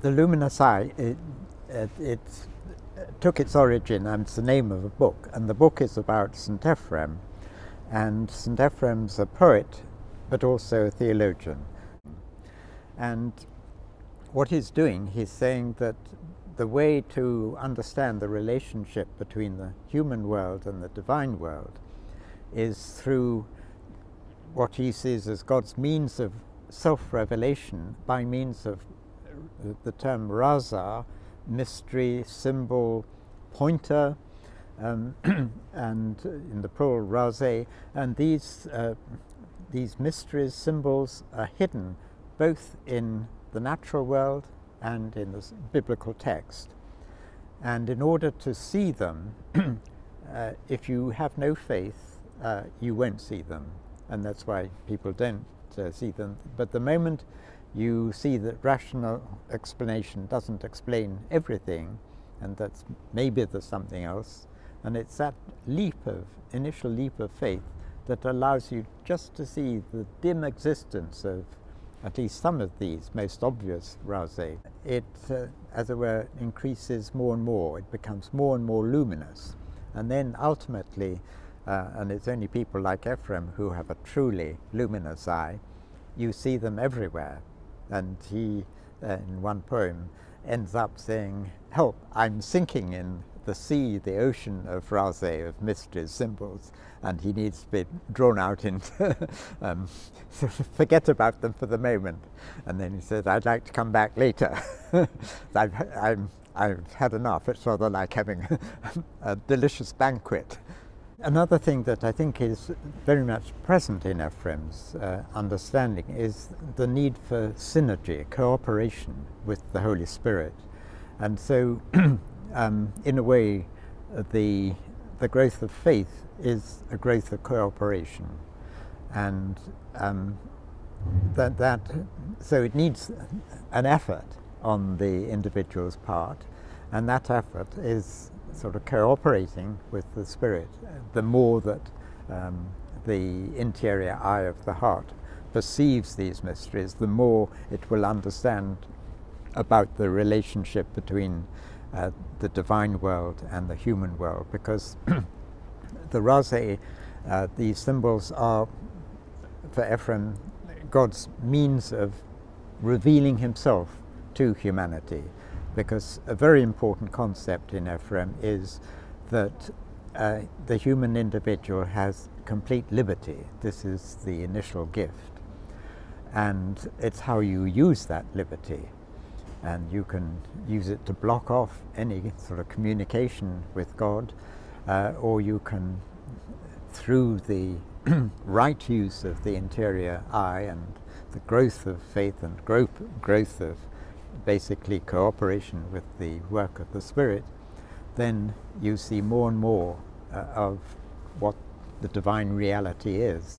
The luminous eye, it took its origin, and it's the name of a book, and the book is about St. Ephrem, and St. Ephrem's a poet but also a theologian. And what he's doing, he's saying that the way to understand the relationship between the human world and the divine world is through what he sees as God's means of self-revelation by means of the term Raza, mystery, symbol, pointer, and in the plural Raza, and these mysteries, symbols, are hidden both in the natural world and in the biblical text. And in order to see them, if you have no faith, you won't see them, and that's why people don't see them. But the moment you see that rational explanation doesn't explain everything, and that's maybe there's something else, and it's that initial leap of faith that allows you just to see the dim existence of at least some of these most obvious Raza. It, as it were, increases more and more. It becomes more and more luminous, and then ultimately, and it's only people like Ephrem who have a truly luminous eye, you see them everywhere. And he, in one poem, ends up saying, "Help, I'm sinking in the sea, the ocean of Raza, of mysteries, symbols," and he needs to be drawn out into forget about them for the moment. And then he says, "I'd like to come back later. I've had enough. It's rather like having a delicious banquet." Another thing that I think is very much present in Ephrem's understanding is the need for synergy, cooperation with the Holy Spirit. And so, in a way, the growth of faith is a growth of cooperation. And so it needs an effort on the individual's part, and that effort is sort of cooperating with the Spirit. The more that the interior eye of the heart perceives these mysteries, the more it will understand about the relationship between the divine world and the human world, because the Raza, these symbols, are, for Ephrem, God's means of revealing himself to humanity. Because a very important concept in Ephrem is that the human individual has complete liberty. This is the initial gift. And it's how you use that liberty. And you can use it to block off any sort of communication with God, or you can, through the right use of the interior eye and the growth of faith and growth of basically cooperation with the work of the Spirit, then you see more and more of what the divine reality is.